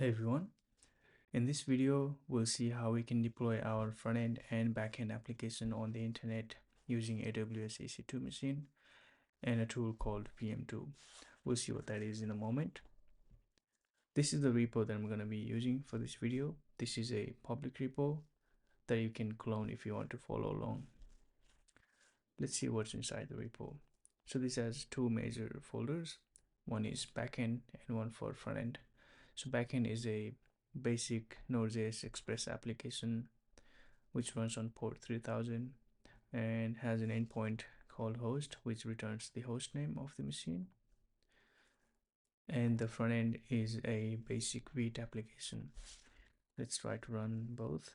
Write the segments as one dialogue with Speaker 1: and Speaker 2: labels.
Speaker 1: Hey everyone, in this video we'll see how we can deploy our front-end and back-end application on the internet using AWS EC2 machine and a tool called pm2. We'll see what that is in a moment. This is the repo that I'm going to be using for this video. This is a public repo that you can clone if you want to follow along. Let's see what's inside the repo. So this has two major folders. One is backend and one for front-end. So backend is a basic Node.js Express application which runs on port 3000 and has an endpoint called host, which returns the host name of the machine. And the front end is a basic Vite application. Let's try to run both.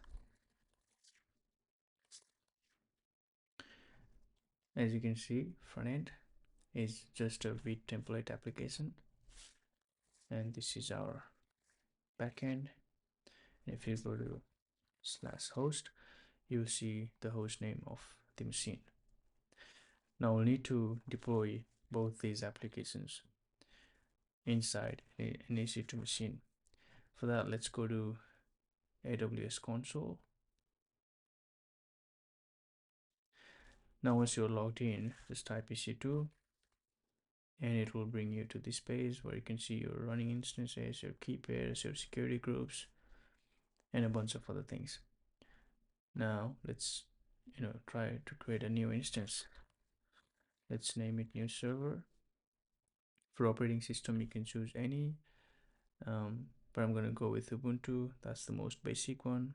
Speaker 1: As you can see, front end is just a Vite template application, and this is our backend. If you go to /host, you'll see the host name of the machine. Now we'll need to deploy both these applications inside an EC2 machine. For that, let's go to AWS console. Now once you're logged in, just type EC2 and it will bring you to this page where you can see your running instances, your key pairs, your security groups, and a bunch of other things. Now let's try to create a new instance. Let's name it new server. For operating system you can choose any, but I'm going to go with Ubuntu. That's the most basic one.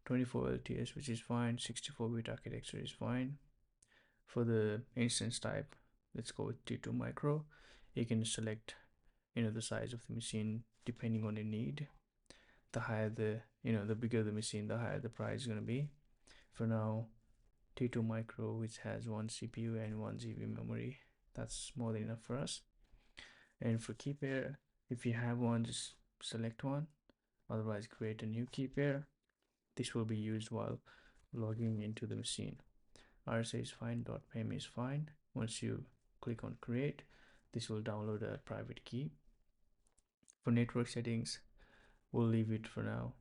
Speaker 1: 24 LTS, which is fine. 64-bit architecture is fine. For the instance type, let's go with T2 micro. You can select the size of the machine depending on your need. The higher the bigger the machine, the higher the price is going to be. For now, T2 micro, which has one CPU and 1 GB memory, that's more than enough for us. And for key pair, if you have one, just select one, otherwise create a new key pair. This will be used while logging into the machine. RSA is fine, .pem is fine. Once you click on create, this will download a private key. For network settings, we'll leave it for now.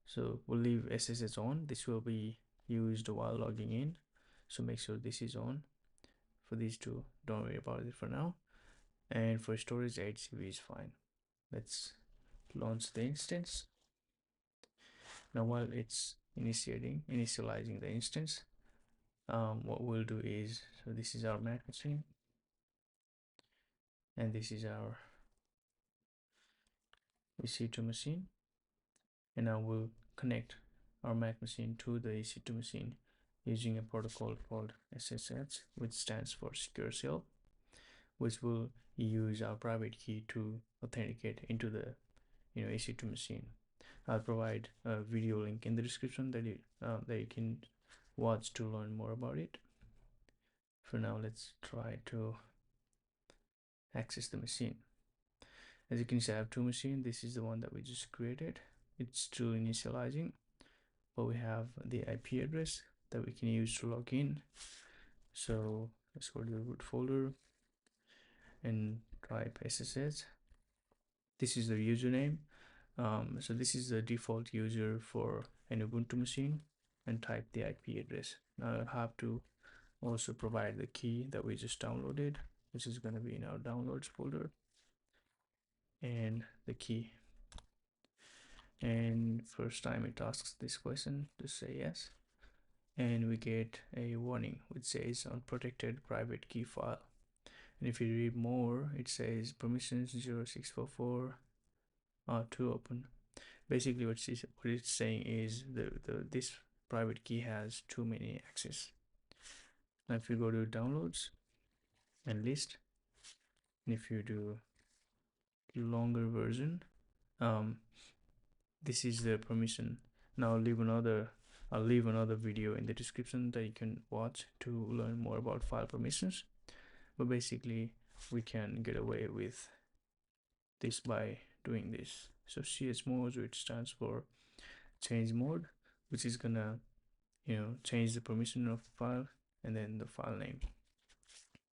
Speaker 1: So we'll leave SSH on. This will be used while logging in, so make sure this is on. For these two, don't worry about it for now. And for storage, 8 GB is fine. Let's launch the instance. Now while it's initializing the instance, what we'll do is, so this is our Mac machine and this is our EC2 machine, and now we'll connect our Mac machine to the EC2 machine using a protocol called SSH, which stands for Secure Shell, which will use our private key to authenticate into the EC2 machine. I'll provide a video link in the description that you can watch to learn more about it. For now, let's try to access the machine. As you can see, I have two machines. This is the one that we just created. It's still initializing, but we have the IP address that we can use to log in. So let's go to the root folder and type SSH. This is the username. So this is the default user for an Ubuntu machine, and type the IP address. Now I have to also provide the key that we just downloaded, which is going to be in our downloads folder, and the key. And first time it asks this question, just say yes, and we get a warning which says unprotected private key file. And if you read more, it says permissions 0644 to open. Basically what it's saying is this private key has too many access. Now if you go to downloads and list, and if you do longer version, this is the permission. Now I'll leave another video in the description that you can watch to learn more about file permissions. But basically we can get away with this by doing this. So chmod, which stands for change mode, which is gonna change the permission of the file, and then the file name.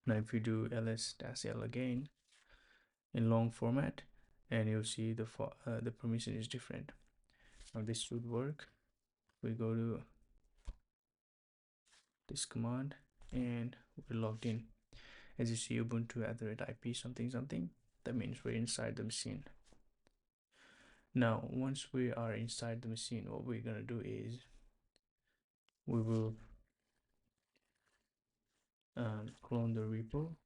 Speaker 1: Now if you do ls-l again in long format, and you'll see the permission is different. Now this should work. We go to this command and we're logged in. As you see, Ubuntu @IP something something. That means we're inside the machine. Now, once we are inside the machine, what we're gonna do is we will clone the repo.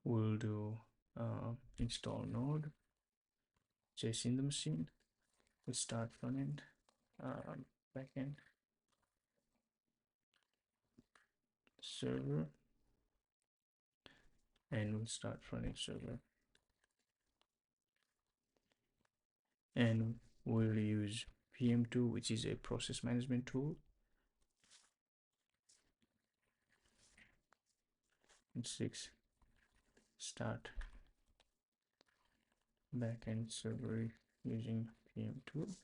Speaker 1: We'll do install node, JSON the machine. We'll start frontend, backend, server, and we'll start frontend server. And we'll use pm2, which is a process management tool. And 6, start backend server using pm2,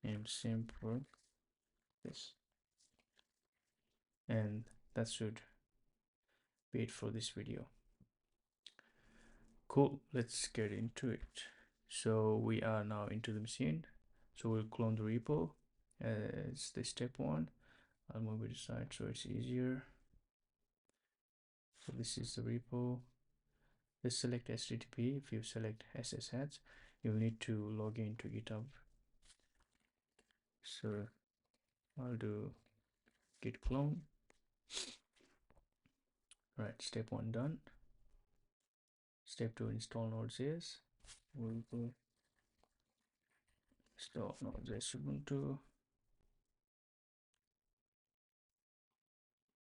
Speaker 1: and same for this. And that should be it for this video. Cool, let's get into it. So we are now into the machine. So we'll clone the repo as the step 1. I'll move it aside so it's easier. So this is the repo. Let's select HTTP. If you select SSH, you'll need to log into GitHub. So I'll do git clone. Right, step 1 done. Step 2, install node.js. We'll go install node.js Ubuntu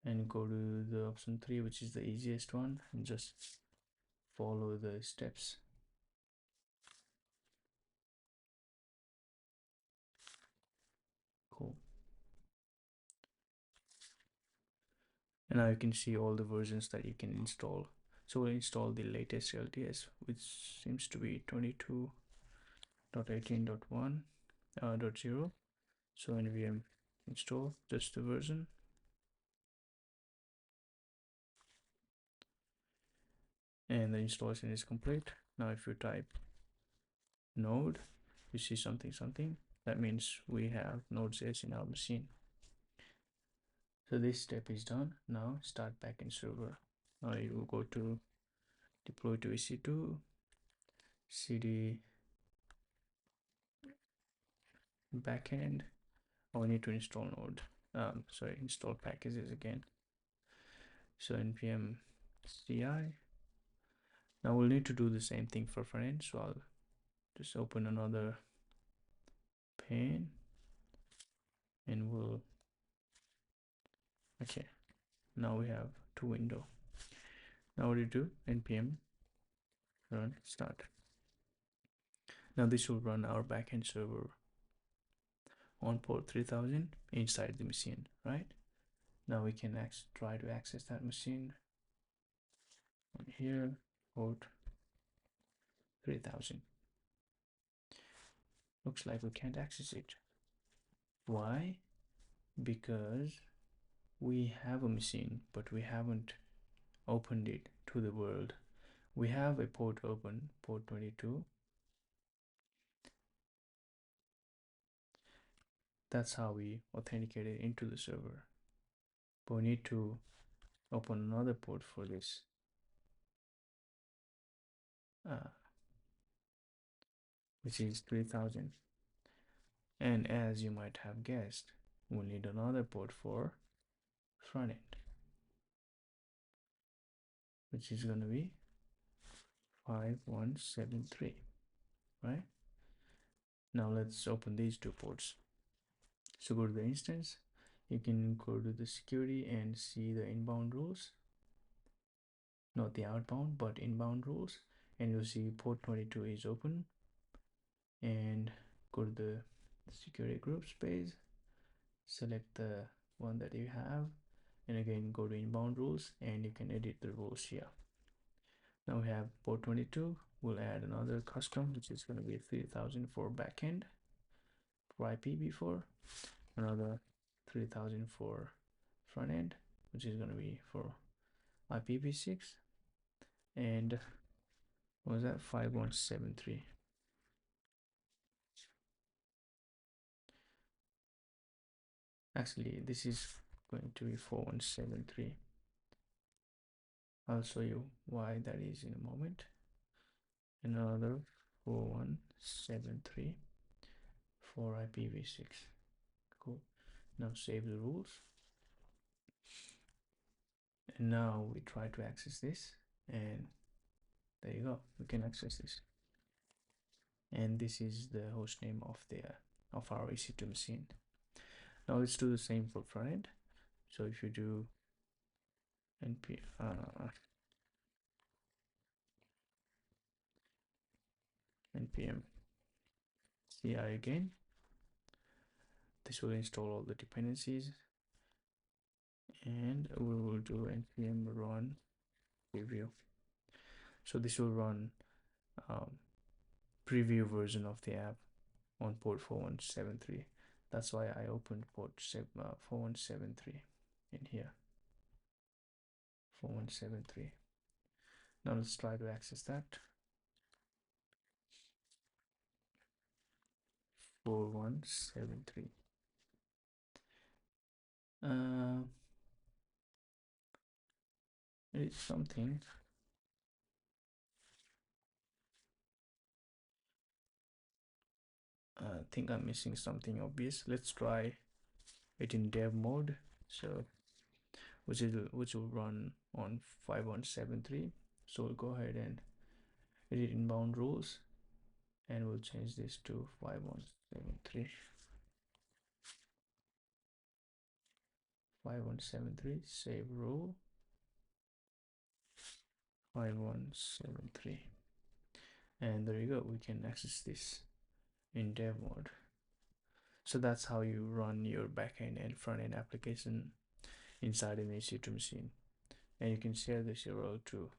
Speaker 1: and go to the option 3, which is the easiest one, and just follow the steps. Cool. And now you can see all the versions that you can install. So we'll install the latest LTS, which seems to be 22.18.1.0. So nvm install just the version. And the installation is complete. Now if you type node, you see something something. That means we have node.js in our machine. So this step is done. Now start backend server. Now you will go to deploy to EC2, cd backend. Oh, we need to install node. Install packages again. So npm ci. Now we'll need to do the same thing for frontend. So I'll just open another pane and we'll, okay, now we have 2 windows. Now what do you do? npm run start. Now this will run our backend server on port 3000 inside the machine, right? Now we can try to access that machine on here, port 3000. Looks like we can't access it. Why? Because we have a machine, but we haven't opened it to the world. We have a port open, port 22. That's how we authenticate it into the server. But we need to open another port for this. Which is 3000. And as you might have guessed, we'll need another port for front end, which is going to be 5173, right? Now let's open these 2 ports. So go to the instance, you can go to the security and see the inbound rules, not the outbound but inbound rules, and you'll see port 22 is open. And go to the security groups page, select the one that you have, and again go to inbound rules and you can edit the rules here. Now we have port 22. We'll add another custom, which is going to be 3000 for backend for IPv4, another 3000 for front end, which is going to be for IPv6, and What was that? 5173. Actually, this is going to be 4173. I'll show you why that is in a moment. Another 4173 for IPv6. Cool. Now save the rules. And now we try to access this, and there you go. We can access this. And this is the host name of our EC2 machine. Now let's do the same for frontend. So if you do npm ci again, this will install all the dependencies, and we will do npm run preview. So this will run preview version of the app on port 4173. That's why I opened port 4173 in here. 4173. Now let's try to access that. 4173. It's something. I think I'm missing something obvious. Let's try it in dev mode. So which will run on 5173. So we'll go ahead and edit inbound rules, and we'll change this to 5173. 5173, save rule. 5173, and there you go. We can access this in dev mode. So that's how you run your backend and front-end application inside an EC2 machine, and you can share this URL to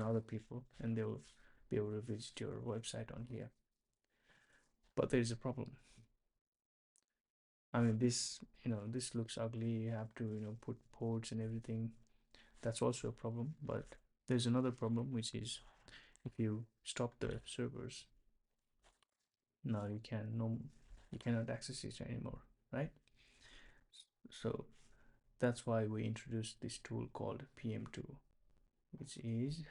Speaker 1: other people, and they will be able to visit your website on here. But there is a problem. I mean, this looks ugly. You have to put ports and everything. That's also a problem. But there's another problem, which is if you stop the servers, now you cannot access it anymore, right? So that's why we introduced this tool called pm2, which is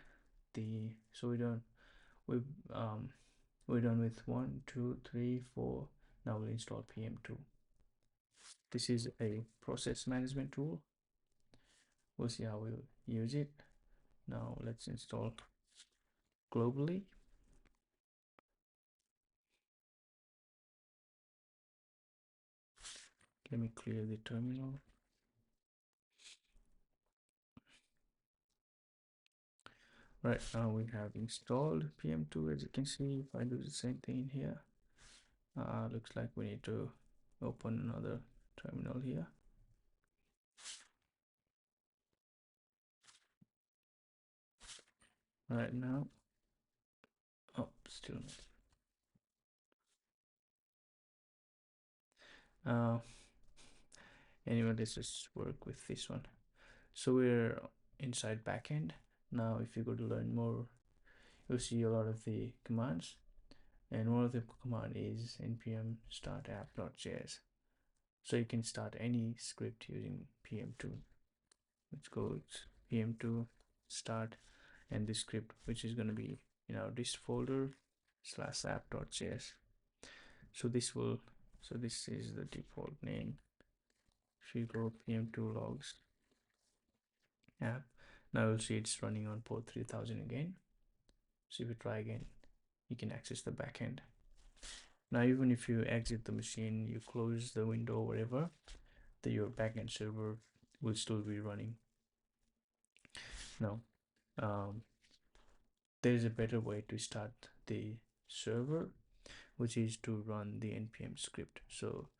Speaker 1: we're done with 1, 2, 3, 4. Now we'll install pm2. This is a process management tool. We'll see how we'll use it. Now let's install globally. Let me clear the terminal. Right, now we have installed pm2. As you can see, if I do the same thing in here, looks like we need to open another terminal here. Right now, still not. Anyway, let's just work with this one. So we're inside backend. Now if you go to learn more, you'll see a lot of the commands, and one of the command is npm start app.js. So you can start any script using pm2. Let's go pm2 start, and this script, which is going to be in our dist folder /app.js. So this is the default name. If you go pm2 logs app, now you'll see it's running on port 3000 again. So if you try again, you can access the backend. Now even if you exit the machine, you close the window, whatever, your backend server will still be running. Now there is a better way to start the server, which is to run the npm script. So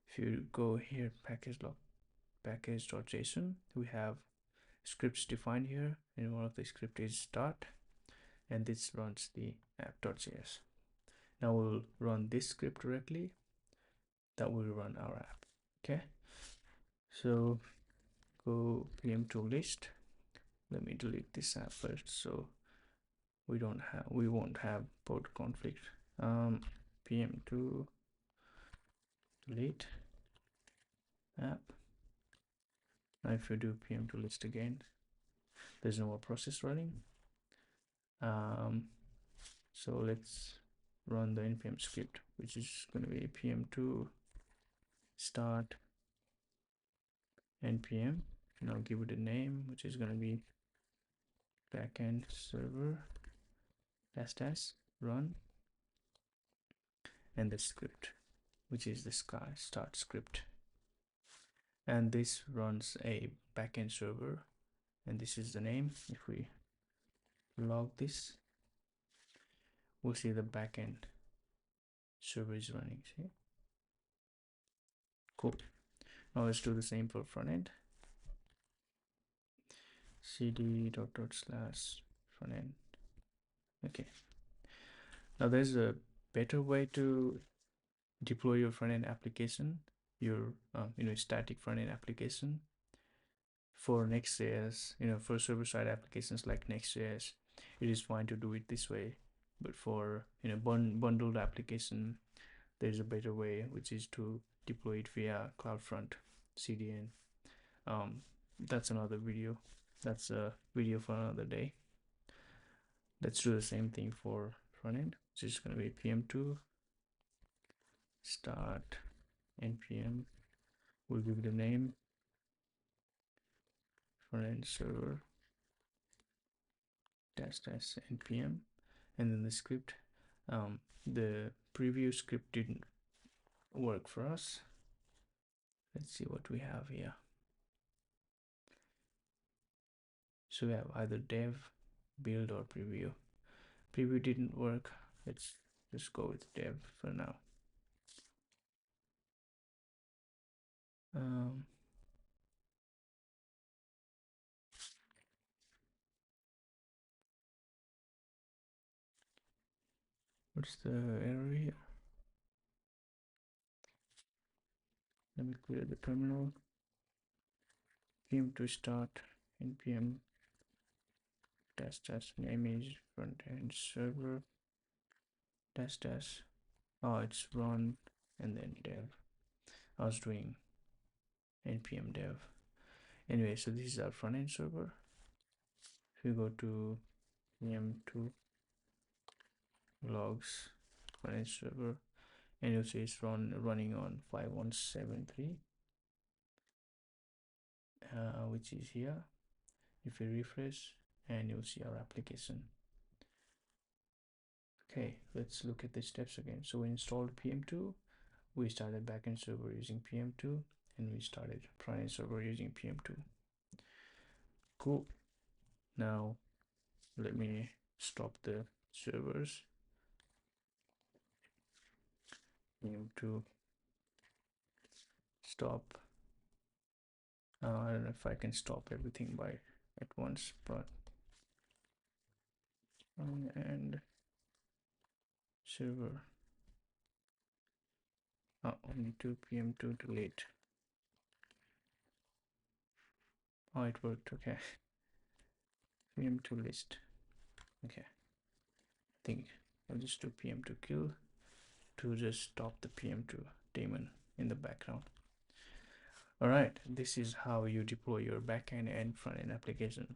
Speaker 1: if you go here, package.json, we have scripts defined here, and one of the script is start, and this runs the app.js. Now we'll run this script directly. That will run our app. Okay, so go pm2 list. Let me delete this app first. So we won't have port conflict. pm2 delete app. Now if you do pm2 list again, there's no more process running. So let's run the npm script, which is going to be pm2 start npm. Now give it a name, which is going to be backend server dash run, and the script, which is the start script. And this runs a backend server, and this is the name. If we log this, we'll see the backend server is running. See? Cool. Now let's do the same for front end. cd dot slash front end. Okay. Now there's a better way to deploy your front end application, your static front end application. For Next.js, for server-side applications like Next.js, it is fine to do it this way. But for bundled application, there's a better way, which is to deploy it via CloudFront CDN. That's another video. That's a video for another day. Let's do the same thing for front end, which is going to be pm2 start npm. We'll give it a name, front end server dash npm, and then the script. The previous script didn't work for us. Let's see what we have here. So we have either dev, build, or preview. Preview didn't work. Let's just go with dev for now. What's the error here? Let me clear the terminal. pm2 start npm dash name is frontend server dash. Oh, it's run and then dev. I was doing npm dev. Anyway, so this is our front end server. If we go to pm2 logs front end server, and you'll see it's running on 5173, which is here. If we refresh, and you'll see our application. Okay, let's look at the steps again. So we installed pm2, we started backend server using pm2, and we started front end server using pm2. Cool. Now let me stop the servers. pm2 stop. I don't know if I can stop everything at once, but and server. Only 2 pm2 delete. Oh, it worked. Okay. pm2 list. Okay. I think I'll just do pm2 kill to just stop the pm2 daemon in the background. All right, this is how you deploy your backend and front-end application.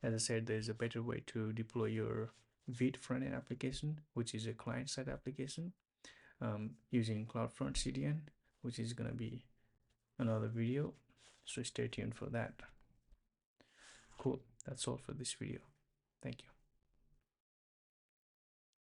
Speaker 1: As I said, there's a better way to deploy your Vite front-end application, which is a client-side application, using CloudFront CDN, which is going to be another video, so stay tuned for that. Cool, that's all for this video. Thank you.